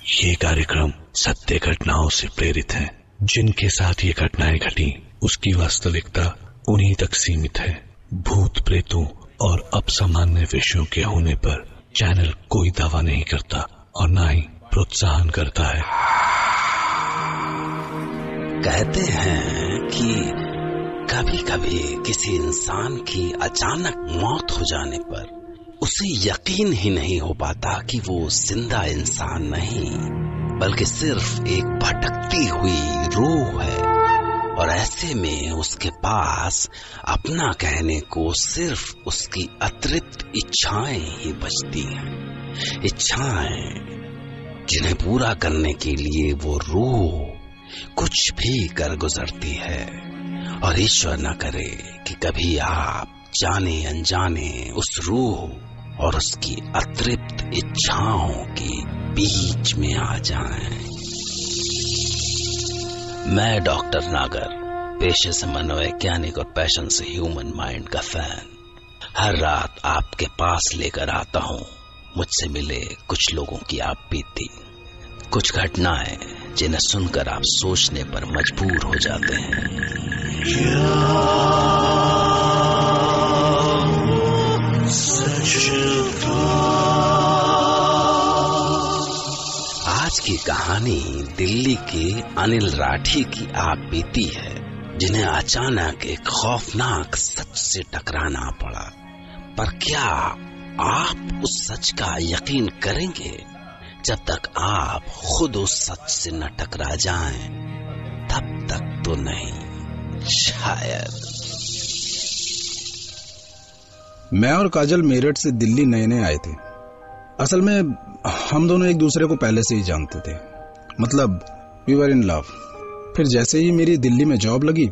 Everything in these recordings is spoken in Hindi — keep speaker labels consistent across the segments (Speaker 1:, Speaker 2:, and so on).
Speaker 1: ये कार्यक्रम सत्य घटनाओं से प्रेरित है। जिनके साथ ये घटनाएं घटी उसकी वास्तविकता उन्हीं तक सीमित है। भूत प्रेतों और असामान्य विषयों के होने पर चैनल कोई दावा नहीं करता और न ही प्रोत्साहन करता है।
Speaker 2: कहते हैं कि कभी कभी किसी इंसान की अचानक मौत हो जाने पर उसे यकीन ही नहीं हो पाता कि वो जिंदा इंसान नहीं बल्कि सिर्फ एक भटकती हुई रूह है, और ऐसे में उसके पास अपना कहने को सिर्फ उसकी अतृप्त इच्छाएं ही बचती हैं। इच्छाएं जिन्हें पूरा करने के लिए वो रूह कुछ भी कर गुजरती है। और ईश्वर न करे कि कभी आप जाने अनजाने उस रूह और उसकी अतृप्त इच्छाओं के बीच में आ जाएं। मैं डॉक्टर नागर, पेशे से मनोवैज्ञानिक और पैशन से ह्यूमन माइंड का फैन, हर रात आपके पास लेकर आता हूँ मुझसे मिले कुछ लोगों की आप बीती, कुछ घटनाएं जिन्हें सुनकर आप सोचने पर मजबूर हो जाते हैं। आज की कहानी दिल्ली के अनिल राठी की आप बीती है, जिन्हें अचानक एक खौफनाक सच से टकराना पड़ा। पर क्या आप उस सच का यकीन करेंगे? जब तक आप खुद उस सच से न टकरा जाएं, तब तक तो नहीं शायद।
Speaker 3: मैं और काजल मेरठ से दिल्ली नए नए आए थे। असल में हम दोनों एक दूसरे को पहले से ही जानते थे, मतलब वी वर इन लव। फिर जैसे ही मेरी दिल्ली में जॉब लगी,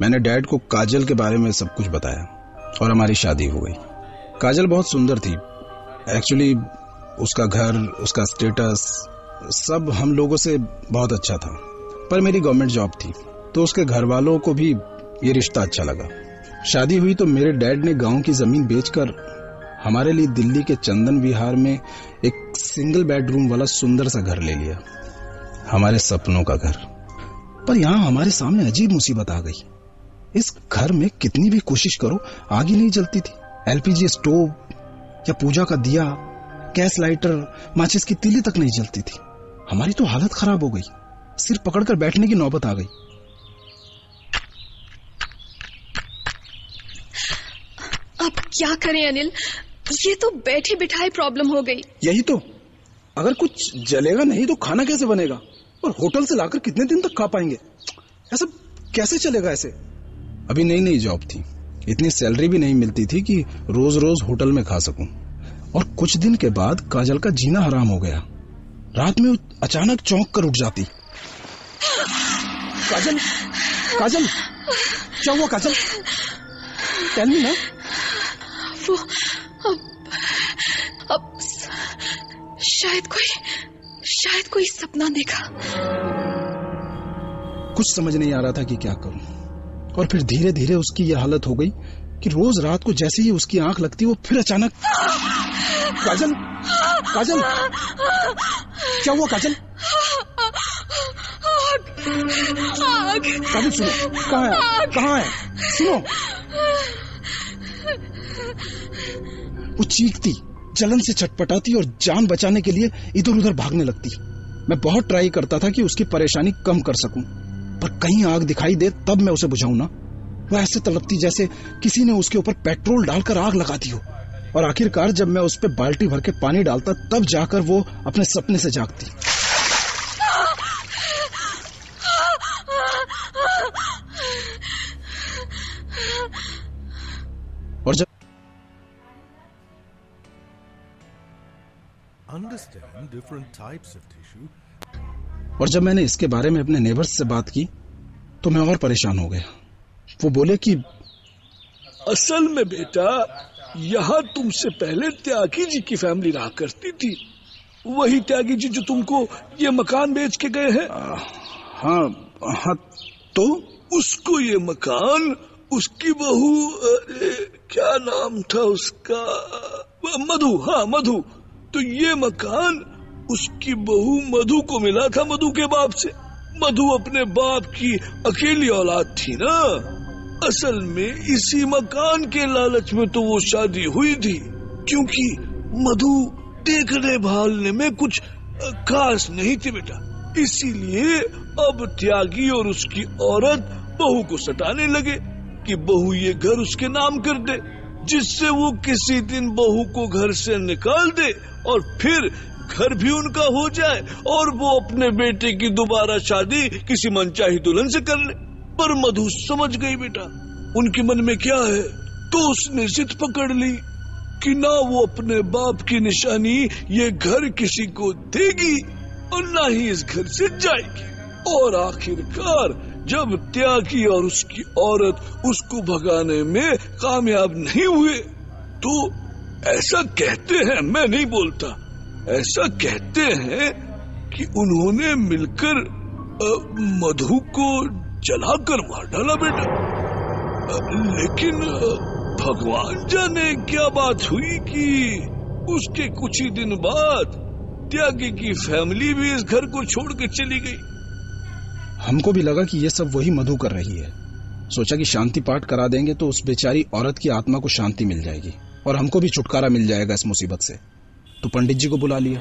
Speaker 3: मैंने डैड को काजल के बारे में सब कुछ बताया और हमारी शादी हो गई। काजल बहुत सुंदर थी। एक्चुअली उसका घर, उसका स्टेटस सब हम लोगों से बहुत अच्छा था। पर मेरी गवर्नमेंट जॉब थी तो उसके घर वालों को भी ये रिश्ता अच्छा लगा। शादी हुई तो मेरे डैड ने गांव की जमीन बेचकर हमारे लिए दिल्ली के चंदन विहार में एक सिंगल बेडरूम वाला सुंदर सा घर ले लिया, हमारे सपनों का घर। पर यहाँ हमारे सामने अजीब मुसीबत आ गई। इस घर में कितनी भी कोशिश करो आग ही नहीं जलती थी। एलपीजी स्टोव या पूजा का दिया, गैस लाइटर, माचिस की तीली तक नहीं जलती थी। हमारी तो हालत खराब हो गई, सिर पकड़कर बैठने की नौबत आ गई।
Speaker 4: अब क्या करें अनिल, ये तो बैठे बिठाए प्रॉब्लम हो गई।
Speaker 3: यही तो, अगर कुछ जलेगा नहीं तो खाना कैसे बनेगा? और होटल से लाकर कितने दिन तक खा पाएंगे? ऐसा कैसे चलेगा ऐसे? अभी नई नई जॉब थी, इतनी सैलरी भी नहीं मिलती थी कि रोज रोज होटल में खा सकूं। और कुछ दिन के बाद काजल का जीना हराम हो गया। रात में अचानक चौंक कर उठ जाती। काजल, काजल, क्या हुआ काजल? टेल मी ना।
Speaker 4: वो अब शायद कोई सपना देखा।
Speaker 3: कुछ समझ नहीं आ रहा था कि क्या करूं। और फिर धीरे धीरे उसकी यह हालत हो गई कि रोज रात को जैसे ही उसकी आंख लगती वो फिर अचानक। काजल, काजल, क्या हुआ काजल?
Speaker 4: आग।
Speaker 3: काजल सुनो, कहाँ है? सुनो। वो चीखती, जलन से छटपटाती और जान बचाने के लिए इधर उधर भागने लगती। मैं बहुत ट्राई करता था कि उसकी परेशानी कम कर सकूं, पर कहीं आग दिखाई दे तब मैं उसे बुझाऊं ना। वो ऐसे तड़पती जैसे किसी ने उसके ऊपर पेट्रोल डालकर आग लगा दी हो। और आखिरकार जब मैं उस पर बाल्टी भर के पानी डालता तब जाकर वो अपने सपने से जागती। और जब मैंने इसके बारे में अपने नेबर्स से बात की तो मैं और परेशान हो गया। वो बोले कि
Speaker 5: असल में बेटा, यहाँ तुमसे पहले त्यागी जी की फैमिली रहा करती थी। वही त्यागी जी जो तुमको ये मकान बेच के गए हैं।
Speaker 3: हाँ, तो
Speaker 5: उसको ये मकान उसकी बहू, क्या नाम था उसका, मधु। हाँ, मधु। तो ये मकान उसकी बहू मधु को मिला था मधु के बाप से। मधु अपने बाप की अकेली औलाद थी ना। असल में इसी मकान के लालच में तो वो शादी हुई थी, क्योंकि मधु देखने भालने में कुछ खास नहीं थी बेटा। इसीलिए अब त्यागी और उसकी औरत बहू को सताने लगे कि बहू ये घर उसके नाम कर दे, जिससे वो किसी दिन बहू को घर से निकाल दे और फिर घर भी उनका हो जाए और वो अपने बेटे की दोबारा शादी किसी मनचाही दुल्हन से कर ले। पर मधु समझ गई बेटा उनके मन में क्या है, तो उसने जिद पकड़ ली कि ना वो अपने बाप की निशानी ये घर किसी को देगी और ना ही इस घर से जाएगी। और आखिरकार जब त्यागी और उसकी औरत उसको भगाने में कामयाब नहीं हुए, तो ऐसा कहते हैं, मैं नहीं बोलता, ऐसा कहते हैं कि उन्होंने मिलकर मधु को जलाकर मार डाला बेटा। लेकिन भगवान जाने क्या बात हुई कि उसके कुछ ही दिन बाद त्यागी की फैमिली भी इस घर को छोड़ के चली गई।
Speaker 3: हमको भी लगा कि ये सब वही मधु कर रही है। सोचा कि शांति पाठ करा देंगे तो उस बेचारी औरत की आत्मा को शांति मिल जाएगी और हमको भी छुटकारा मिल जाएगा इस मुसीबत से। तो पंडित जी को बुला लिया।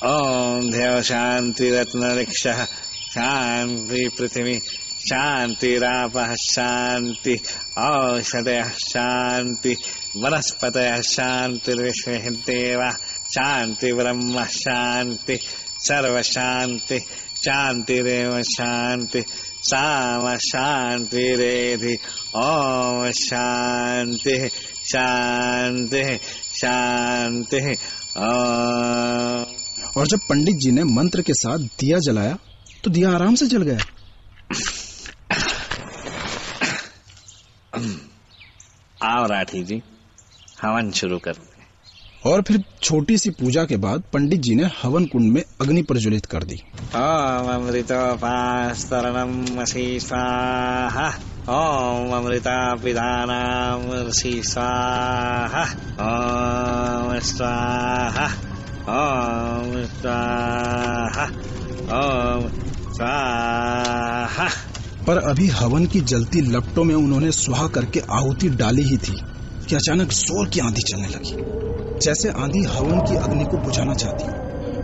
Speaker 6: ओम देव शांति रत्नरिक्ष शांति पृथ्वी शांति रापः शांति औषधयः शांति वनस्पतयः शांतिर्विश्वे देवा शांति ब्रह्म शांति सर्व शांति शांतिरेव शांति साम शांतिरेधि ओम शांति शांति शांति।
Speaker 3: और जब पंडित जी ने मंत्र के साथ दिया जलाया तो दिया आराम से जल गया।
Speaker 6: आओ राठी जी, हवन शुरू करते हैं।
Speaker 3: और फिर छोटी सी पूजा के बाद पंडित जी ने हवन कुंड में अग्नि प्रज्वलित कर दी।
Speaker 6: ओम अमृतोपास्तरणम् असि स्वाहा ओम अमृता पिधानामसि स्वाहा ओम स्वाहा ओम स्वाहा ओम स्वाहा।
Speaker 3: पर अभी हवन की जलती लपटों में उन्होंने स्वाहा करके आहुति डाली ही थी कि अचानक जोर की आंधी चलने लगी, जैसे आंधी हवन की अग्नि को बुझाना चाहती।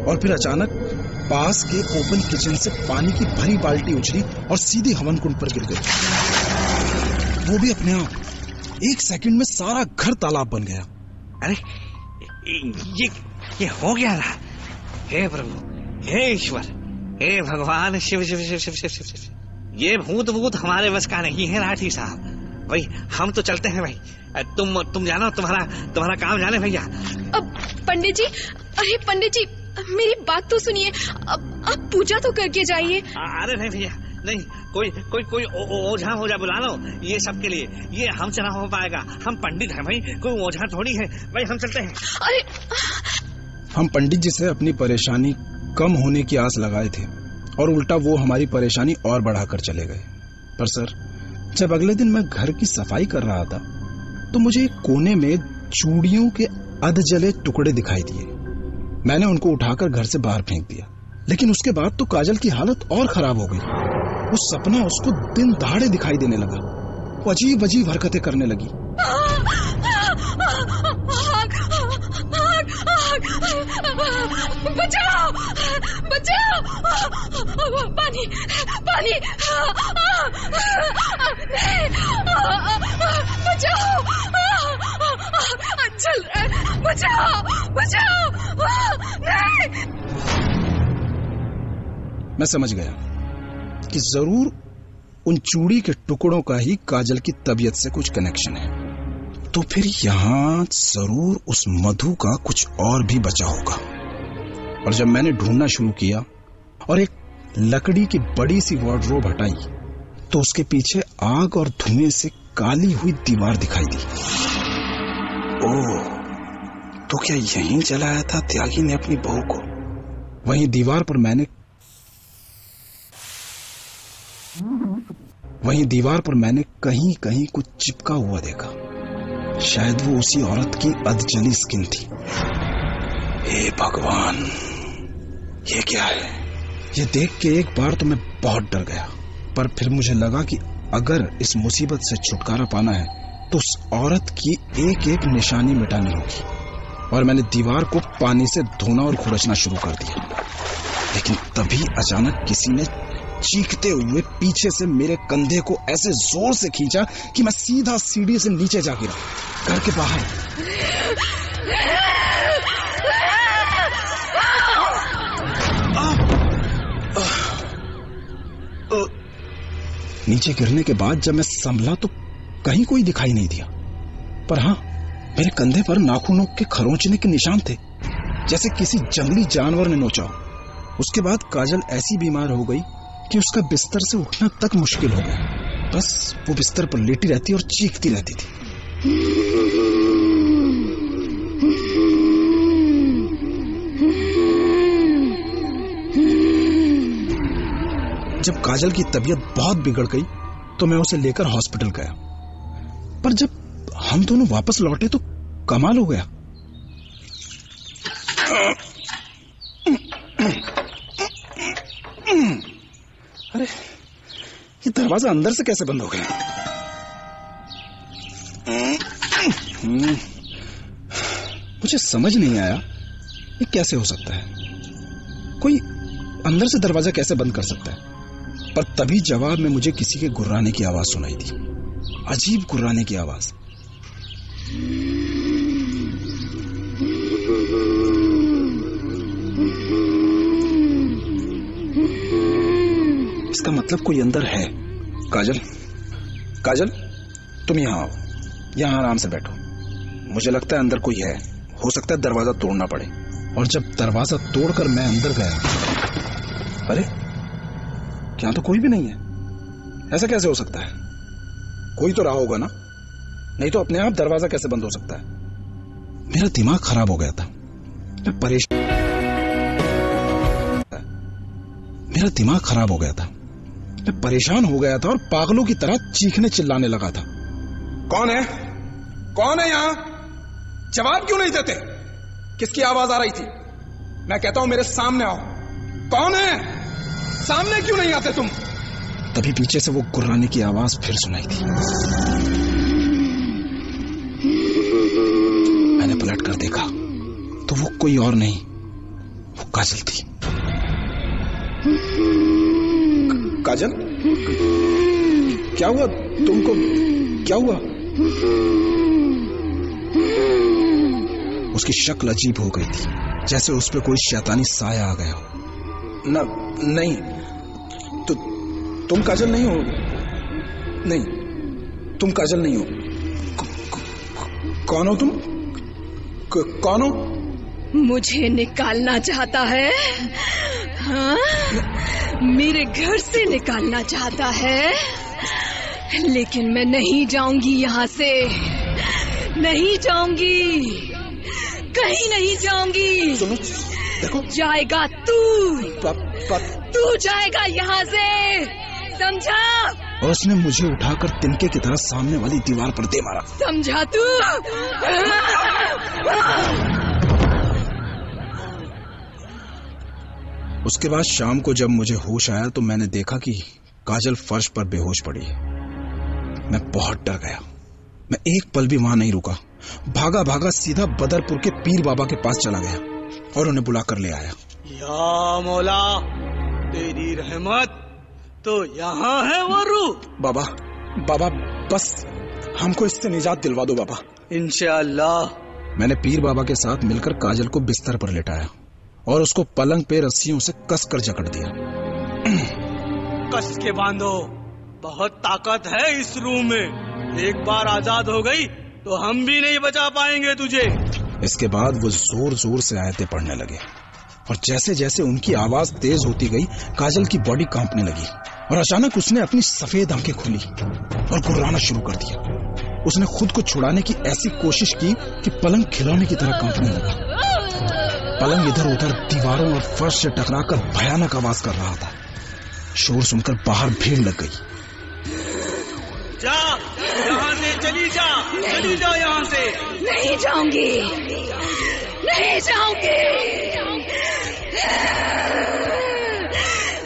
Speaker 3: और फिर अचानक पास के ओपन किचन से पानी की भरी बाल्टी उछली और सीधी हवन कुंड पर गिर गई। वो भी अपने आप। 1 सेकंड में सारा घर तालाब बन गया।
Speaker 6: अरे ये हो गया ना। हे प्रभु, हे ईश्वर, हे भगवान शिव शिव शिव शिव शिव शिव शिव। ये भूत हमारे बस का नहीं है राठी साहब। भाई हम तो चलते हैं भाई। तुम जानो, तुम्हारा काम जाने भैया।
Speaker 4: अब पंडित जी, अरे पंडित जी मेरी बात तो सुनिए। अब पूजा तो करके जाइए।
Speaker 6: अरे नहीं भैया, नहीं, कोई ओझा हो जा बुला लो ये सब के लिए। ये हमसे ना हो पाएगा, हम पंडित हैं भाई, कोई ओझा थोड़ी है भाई। हम चलते हैं।
Speaker 4: अरे
Speaker 3: हम पंडित जी से अपनी परेशानी कम होने की आस लगाए थे और उल्टा वो हमारी परेशानी और बढ़ाकर चले गए। पर सर, जब अगले दिन मैं घर की सफाई कर रहा था तो मुझे एक कोने में चूड़ियों के अधजले टुकड़े दिखाई दिए। मैंने उनको उठाकर घर से बाहर फेंक दिया। लेकिन उसके बाद तो काजल की हालत और खराब हो गई। वो सपना उसको दिन दहाड़े दिखाई देने लगा। वो अजीब अजीब हरकतें करने लगी।
Speaker 4: बचाओ बचाओ, पानी पानी, बचाओ, चल रहा है, बचाओ बचाओ। नहीं।
Speaker 3: मैं समझ गया कि जरूर उन चूड़ी के टुकड़ों का ही काजल की तबीयत से कुछ कनेक्शन है। तो फिर यहाँ जरूर उस मधु का कुछ और भी बचा होगा। और जब मैंने ढूंढना शुरू किया और एक लकड़ी की बड़ी सी वार्डरोब हटाई तो उसके पीछे आग और धुएं से काली हुई दीवार दिखाई दी। ओह, तो क्या यहीं जलाया था त्यागी ने अपनी बहू को? वहीं दीवार पर मैंने कहीं कहीं कुछ चिपका हुआ देखा। शायद वो उसी औरत की अधजली स्किन थी। हे भगवान, ये क्या है? ये देख के एक बार तो मैं बहुत डर गया, पर फिर मुझे लगा कि अगर इस मुसीबत से छुटकारा पाना है तो उस औरत की एक एक निशानी मिटानी होगी। और मैंने दीवार को पानी से धोना और खुरचना शुरू कर दिया। लेकिन तभी अचानक किसी ने चीखते हुए पीछे से मेरे कंधे को ऐसे जोर से खींचा कि मैं सीधा सीढ़ी से नीचे जा गिरा, घर के बाहर। नीचे गिरने के बाद जब मैं संभला तो कहीं कोई दिखाई नहीं दिया, पर हाँ, मेरे कंधे पर नाखूनों के खरोंचने के निशान थे, जैसे किसी जंगली जानवर ने नोचा हो। उसके बाद काजल ऐसी बीमार हो गई कि उसका बिस्तर से उठना तक मुश्किल हो गया। बस वो बिस्तर पर लेटी रहती और चीखती रहती थी। जब काजल की तबीयत बहुत बिगड़ गई तो मैं उसे लेकर हॉस्पिटल गया, पर जब हम दोनों वापस लौटे तो कमाल हो गया। अरे, ये दरवाजा अंदर से कैसे बंद हो गया? मुझे समझ नहीं आया ये कैसे हो सकता है। कोई अंदर से दरवाजा कैसे बंद कर सकता है? पर तभी जवाब में मुझे किसी के गुर्राने की आवाज सुनाई दी, अजीब गुर्राने की आवाज। इसका मतलब कोई अंदर है। काजल, काजल, तुम यहाँ आओ, यहाँ आराम से बैठो। मुझे लगता है अंदर कोई है, हो सकता है दरवाजा तोड़ना पड़े। और जब दरवाजा तोड़कर मैं अंदर गया, अरे यहाँ तो कोई भी नहीं है। ऐसा कैसे हो सकता है? कोई तो रहा होगा ना, नहीं तो अपने आप दरवाजा कैसे बंद हो सकता है? मेरा दिमाग खराब हो गया था, मैं परेशान हो गया था और पागलों की तरह चीखने चिल्लाने लगा था। कौन है? कौन है यहाँ? जवाब क्यों नहीं देते? किसकी आवाज आ रही थी? मैं कहता हूं मेरे सामने आओ। कौन है? सामने क्यों नहीं आते तुम? तभी पीछे से वो गुर्राने की आवाज फिर सुनाई थी। मैंने पलट कर देखा तो वो कोई और नहीं, वो काजल थी। काजल, क्या हुआ तुमको? क्या हुआ? उसकी शक्ल अजीब हो गई थी, जैसे उस पे कोई शैतानी साया आ गया हो। नहीं, तो तुम काजल नहीं हो? नहीं, तुम काजल नहीं हो। कौन हो तुम? कौन हो?
Speaker 4: मुझे निकालना चाहता है? हाँ? मेरे घर से निकालना चाहता है? लेकिन मैं नहीं जाऊंगी यहाँ से, नहीं जाऊंगी, कहीं नहीं जाऊंगी। सुनो, देखो, जाएगा तू, तू जाएगा यहाँ से, समझा?
Speaker 3: और उसने मुझे उठाकर तिनके की तरह सामने वाली दीवार पर दे मारा।
Speaker 4: समझा तू?
Speaker 3: उसके बाद शाम को जब मुझे होश आया तो मैंने देखा कि काजल फर्श पर बेहोश पड़ी है। मैं बहुत डर गया। मैं एक पल भी वहां नहीं रुका, भागा भागा सीधा बदरपुर के पीर बाबा के पास चला गया और उन्हें बुलाकर ले आया।
Speaker 5: या मौला, तेरी रहमत तो यहाँ है वरू।
Speaker 3: बाबा, बाबा, बस हमको इससे निजात दिलवा दो बाबा।
Speaker 5: इंशाअल्लाह।
Speaker 3: मैंने पीर बाबा के साथ मिलकर काजल को बिस्तर पर लेटाया और उसको पलंग पे रस्सियों से कसकर जकड़ दिया।
Speaker 5: कस के बांधो, बहुत ताकत है इस रूम में। एक बार आजाद हो गई तो हम भी नहीं बचा पाएंगे तुझे।
Speaker 3: इसके बाद वो जोर जोर से आयतें पढ़ने लगे और जैसे जैसे उनकी आवाज तेज होती गई काजल की बॉडी कांपने लगी और अचानक उसने अपनी सफेद आंखें खोली और गुर्राना शुरू कर दिया। उसने खुद को छुड़ाने की ऐसी कोशिश की कि पलंग खिलौने की तरह कांपने लगा। पलंग इधर उधर दीवारों और फर्श से टकराकर भयानक आवाज कर रहा था। शोर सुनकर बाहर भीड़ लग गई।
Speaker 5: जा, यहाँ से
Speaker 7: चली जा, चली जा यहाँ से।
Speaker 4: नहीं जाऊंगी, नहीं जाऊंगी,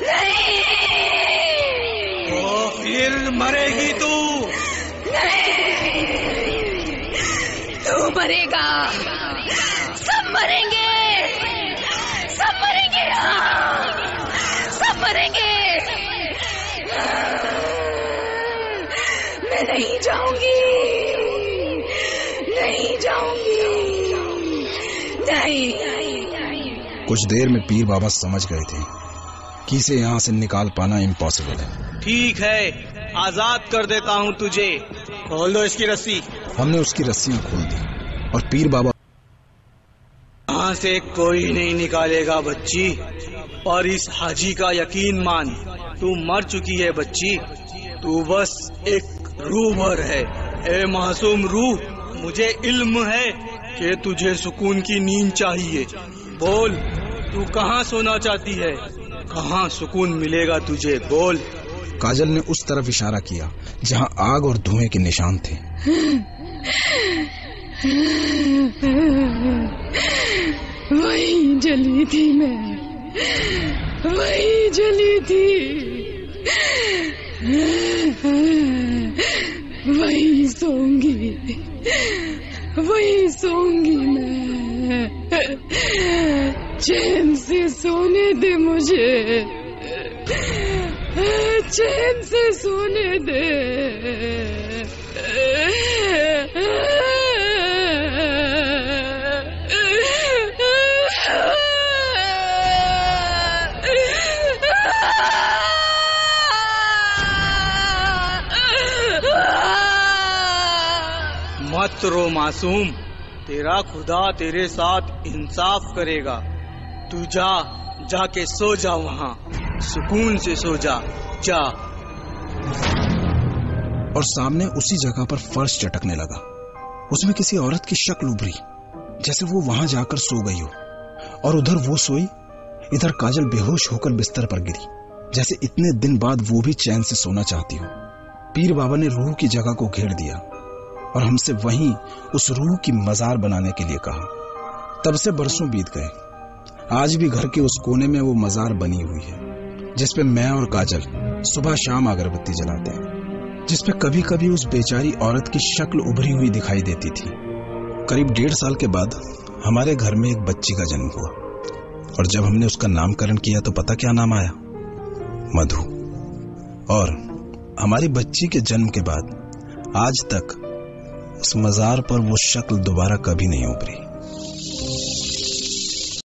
Speaker 4: नहीं।
Speaker 7: तो फिर मरेगी तू।
Speaker 4: तू मरेगा, सब मरेंगे, सब मरेंगे, सब मरेंगे। मैं नहीं जाऊंगी, नहीं जाऊंगी, नहीं।
Speaker 3: कुछ देर में पीर बाबा समझ गए थे कि इसे यहाँ से निकाल पाना इम्पॉसिबल है।
Speaker 7: ठीक है, आजाद कर देता हूँ तुझे। खोल दो इसकी रस्सी।
Speaker 3: हमने उसकी रस्सियां खोल दी और पीर बाबा,
Speaker 7: यहाँ से कोई नहीं निकालेगा बच्ची, और इस हाजी का यकीन मान, तू मर चुकी है बच्ची, तू बस एक रूह भर है। ए मासूम रूह, मुझे इल्म है कि तुझे सुकून की नींद चाहिए। बोल, तू कहाँ सोना चाहती है, कहाँ सुकून मिलेगा तुझे, बोल।
Speaker 3: काजल ने उस तरफ इशारा किया जहाँ आग और धुएं के निशान थे।
Speaker 4: वहीं जली थी मैं, वहीं जली थी, वहीं सोऊंगी, वहीं सोऊंगी मैं। चैन से सोने दे मुझे, चैन से सोने दे।
Speaker 7: मत रो मासूम, तेरा खुदा तेरे साथ इंसाफ करेगा। तू जा, जाके सो जा, वहाँ सुकून से सो जा, जा।
Speaker 3: और सामने उसी जगह पर फर्श चटकने लगा। उसमें किसी औरत की शक्ल उभरी, जैसे वो वहां जाकर सो गई हो, और उधर वो सोई, इधर काजल बेहोश होकर बिस्तर पर गिरी, जैसे इतने दिन बाद वो भी चैन से सोना चाहती हो। पीर बाबा ने रूह की जगह को घेर दिया और हमसे वहीं उस रूह की मजार बनाने के लिए कहा। तब से बरसों बीत गए। आज भी घर के उस कोने में वो मजार बनी हुई है, जिसपे मैं और काजल सुबह शाम अगरबत्ती जलाते हैं, जिसपे कभी कभी उस बेचारी औरत की शक्ल उभरी हुई दिखाई देती थी। करीब 1.5 साल के बाद हमारे घर में एक बच्ची का जन्म हुआ, और जब हमने उसका नामकरण किया तो पता क्या नाम आया? मधु। और हमारी बच्ची के जन्म के बाद आज तक उस मजार पर वो शक्ल दोबारा कभी नहीं उभरी।